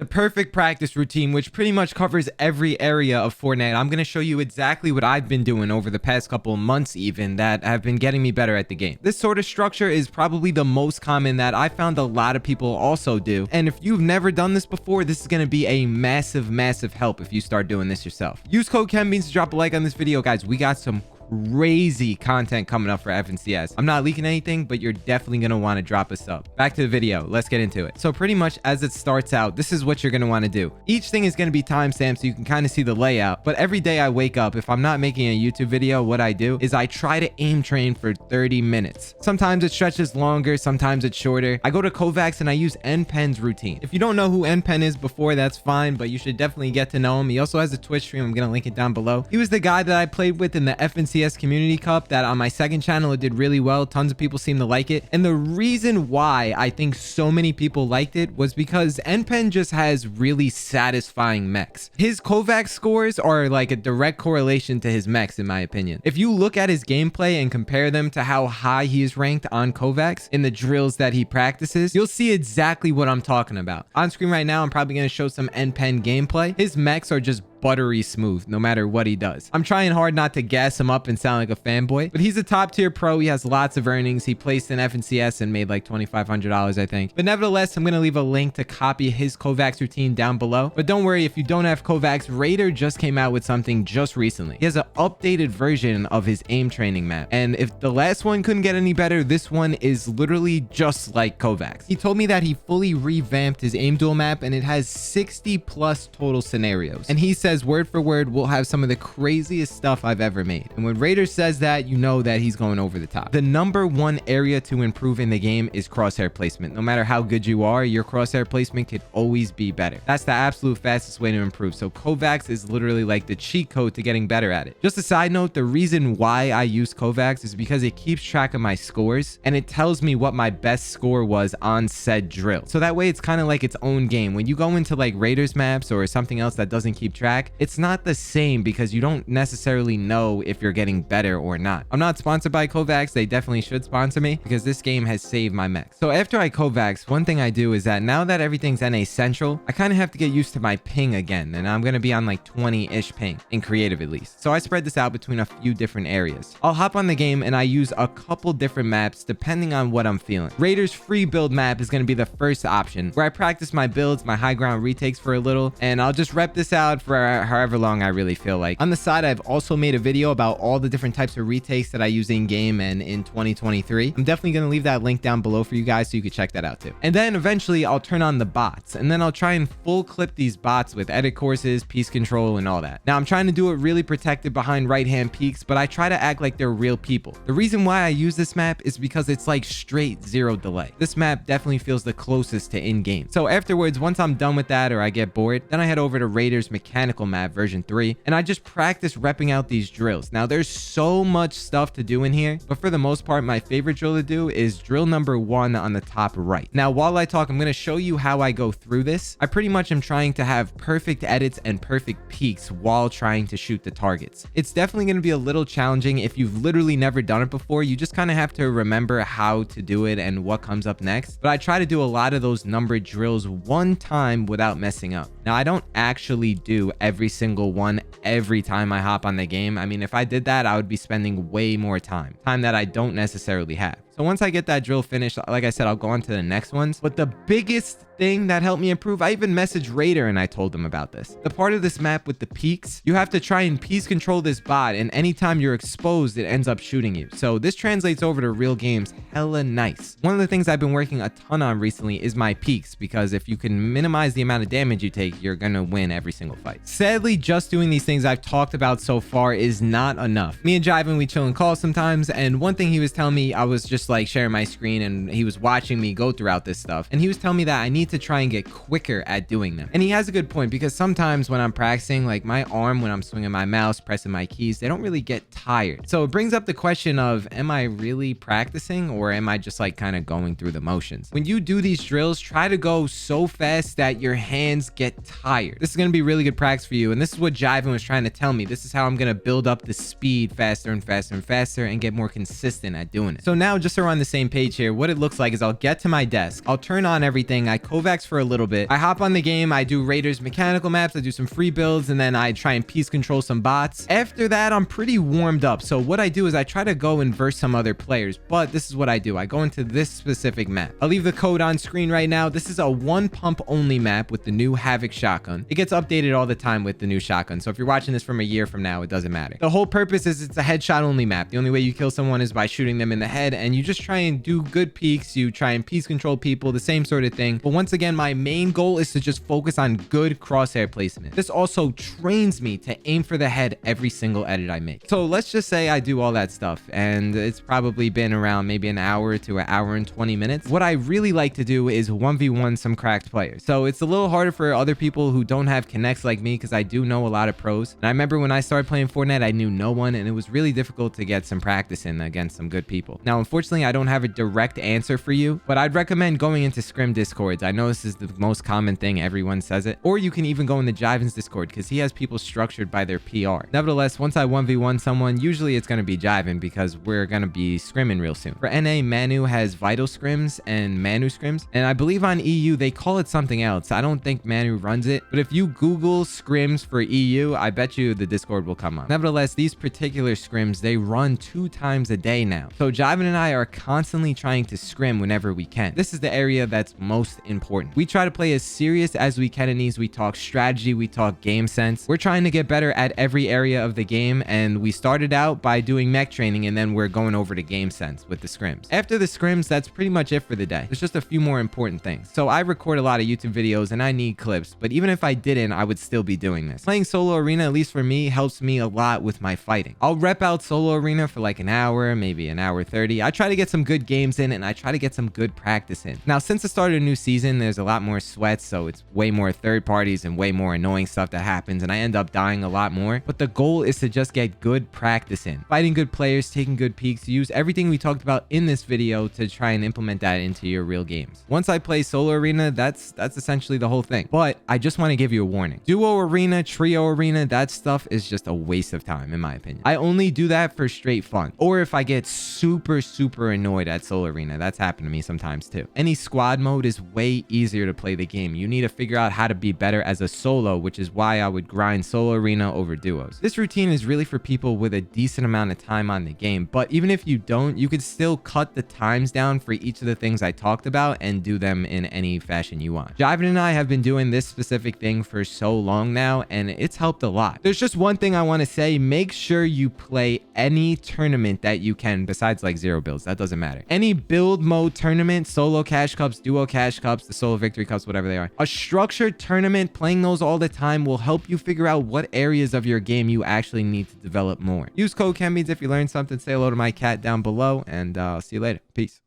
The perfect practice routine, which pretty much covers every area of Fortnite. I'm going to show you exactly what I've been doing over the past couple of months even that have been getting me better at the game. This sort of structure is probably the most common that I found a lot of people also do. And if you've never done this before, this is going to be a massive help if you start doing this yourself. Use code KenBeans to drop a like on this video, guys. We got some crazy content coming up for FNCS. I'm not leaking anything, but you're definitely going to want to drop a sub. Back to the video. Let's get into it. So pretty much as it starts out, this is what you're going to want to do. Each thing is going to be timestamped so you can kind of see the layout. But every day I wake up, if I'm not making a YouTube video, what I do is I try to aim train for 30 minutes. Sometimes it stretches longer, sometimes it's shorter. I go to Kovaak's and I use Npen's routine. If you don't know who Npen is before, that's fine, but you should definitely get to know him. He also has a Twitch stream. I'm going to link it down below. He was the guy that I played with in the FNCS Community Cup that on my second channel it did really well. Tons of people seem to like it, and the reason why I think so many people liked it was because Npen just has really satisfying mechs. His Kovaak scores are like a direct correlation to his mechs in my opinion. If you look at his gameplay and compare them to how high he is ranked on Kovaak's in the drills that he practices, you'll see exactly what I'm talking about. On screen right now I'm probably going to show some Npen gameplay. His mechs are just buttery smooth no matter what he does. I'm trying hard not to gas him up and sound like a fanboy, but he's a top tier pro. He has lots of earnings. He placed in FNCS and made like $2,500 I think. But nevertheless, I'm going to leave a link to copy his Kovaak's routine down below. But don't worry if you don't have Kovaak's. Raider just came out with something just recently. He has an updated version of his aim training map, and if the last one couldn't get any better, this one is literally just like Kovaak's. He told me that he fully revamped his aim duel map and it has 60 plus total scenarios, and he says word for word we'll have some of the craziest stuff I've ever made. And when Raider says that, you know that he's going over the top. The #1 area to improve in the game is crosshair placement. No matter how good you are, your crosshair placement could always be better. That's the absolute fastest way to improve. So Kovaak's is literally like the cheat code to getting better at it. Just a side note, the reason why I use Kovaak's is because it keeps track of my scores and it tells me what my best score was on said drill. So that way it's kind of like its own game. When you go into like Raiders maps or something else that doesn't keep track, it's not the same because you don't necessarily know if you're getting better or not. I'm not sponsored by Kovaak's. They definitely should sponsor me because this game has saved my mech. So after I Kovaak's, one thing I do is that now that everything's NA Central, I kind of have to get used to my ping again, and I'm going to be on like 20-ish ping in creative at least. So I spread this out between a few different areas. I'll hop on the game and I use a couple different maps depending on what I'm feeling. Raiders Freebuild Map is going to be the first option where I practice my builds, my high ground retakes for a little, and I'll just rep this out for however long I really feel like. On the side, I've also made a video about all the different types of retakes that I use in game and in 2023. I'm definitely going to leave that link down below for you guys so you can check that out too. And then eventually I'll turn on the bots, and then I'll try and full clip these bots with edit courses, piece control, and all that. Now I'm trying to do it really protected behind right hand peaks, but I try to act like they're real people. The reason why I use this map is because it's like straight zero delay. This map definitely feels the closest to in-game. So afterwards, once I'm done with that or I get bored, then I head over to Raiders Mechanical Map version 3 and I just practice repping out these drills. Now there's so much stuff to do in here, but for the most part my favorite drill to do is drill #1 on the top right. Now while I talk, I'm going to show you how I go through this. I pretty much am trying to have perfect edits and perfect peaks while trying to shoot the targets. It's definitely going to be a little challenging if you've literally never done it before. You just kind of have to remember how to do it and what comes up next, but I try to do a lot of those numbered drills one time without messing up. Now I don't actually do every single one every time I hop on the game. I mean, if I did that, I would be spending way more time that I don't necessarily have. So once I get that drill finished, like I said, I'll go on to the next ones. But the biggest thing that helped me improve, I even messaged Raider and I told him about this. The part of this map with the peaks, you have to try and piece control this bot, and anytime you're exposed, it ends up shooting you. So this translates over to real games hella nice. One of the things I've been working a ton on recently is my peaks, because if you can minimize the amount of damage you take, you're gonna win every single fight. Sadly, just doing these things I've talked about so far is not enough. Me and Jiven, we chill in calls sometimes, and one thing he was telling me, I was just like sharing my screen and he was watching me go throughout this stuff, and he was telling me that I need to try and get quicker at doing them. And he has a good point, because sometimes when I'm practicing, like my arm, when I'm swinging my mouse, pressing my keys, they don't really get tired. So it brings up the question of, am I really practicing or am I just like kind of going through the motions? When you do these drills, try to go so fast that your hands get tired. This is going to be really good practice for you. And this is what Jiven was trying to tell me. This is how I'm going to build up the speed faster and faster and faster and get more consistent at doing it. So now, just so we're on the same page here, what it looks like is I'll get to my desk, I'll turn on everything, I Kovaaks for a little bit. I hop on the game, I do Raiders mechanical maps, I do some free builds, and then I try and piece control some bots. After that, I'm pretty warmed up. So what I do is I try to go and verse some other players, but this is what I do. I go into this specific map. I'll leave the code on screen right now. This is a one pump only map with the new Havoc shotgun. It gets updated all the time with the new shotgun. So if you're watching this from a year from now, it doesn't matter. The whole purpose is it's a headshot only map. The only way you kill someone is by shooting them in the head, and you just try and do good peeks. You try and piece control people, the same sort of thing. But once again, my main goal is to just focus on good crosshair placement. This also trains me to aim for the head every single edit I make. So let's just say I do all that stuff, and it's probably been around maybe an hour to an hour and 20 minutes. What I really like to do is 1v1 some cracked players. So it's a little harder for other people who don't have connects like me, because I do know a lot of pros. And I remember when I started playing Fortnite, I knew no one, and it was really difficult to get some practice in against some good people. Now, unfortunately, I don't have a direct answer for you, but I'd recommend going into Scrim Discords. I know this is the most common thing, everyone says it. Or you can even go into Jiven's Discord, because he has people structured by their PR. Nevertheless, once I 1v1 someone, usually it's going to be Jiven, because we're going to be scrimming real soon. For NA, Manu has Vital Scrims and Manu Scrims, and I believe on EU they call it something else. I don't think Manu runs it, but if you Google scrims for EU, I bet you the Discord will come up. Nevertheless, these particular scrims, they run 2 times a day now. So Jiven and I are constantly trying to scrim whenever we can. This is the area that's most important. We try to play as serious as we can in these. We talk strategy, we talk game sense. We're trying to get better at every area of the game, and we started out by doing mech training, and then we're going over to game sense with the scrims. After the scrims, that's pretty much it for the day. There's just a few more important things. So I record a lot of YouTube videos and I need clips, but even if I didn't, I would still be doing this. Playing solo arena, at least for me, helps me a lot with my fighting. I'll rep out solo arena for like an hour, maybe an hour 30. I try to get some good games in, and I try to get some good practice in. Now, since the start of a new season, there's a lot more sweats, so it's way more third parties and way more annoying stuff that happens, and I end up dying a lot more. But the goal is to just get good practice in. Fighting good players, taking good peeks, use everything we talked about in this video to try and implement that into your real games. Once I play solo arena, that's essentially the whole thing. But I just want to give you a warning. Duo arena, trio arena, that stuff is just a waste of time, in my opinion. I only do that for straight fun, or if I get super annoyed at solo arena. That's happened to me sometimes too. Any squad mode is way easier to play the game. You need to figure out how to be better as a solo, which is why I would grind solo arena over duos. This routine is really for people with a decent amount of time on the game, but even if you don't, you could still cut the times down for each of the things I talked about and do them in any fashion you want. Jiven and I have been doing this specific thing for so long now, and it's helped a lot. There's just one thing I want to say. Make sure you play any tournament that you can, besides like zero builds. That doesn't matter. Any build mode tournament, solo cash cups, duo cash cups, the solo victory cups, whatever they are. A structured tournament, playing those all the time will help you figure out what areas of your game you actually need to develop more. Use code KenBeans if you learned something. Say hello to my cat down below, and I'll see you later. Peace.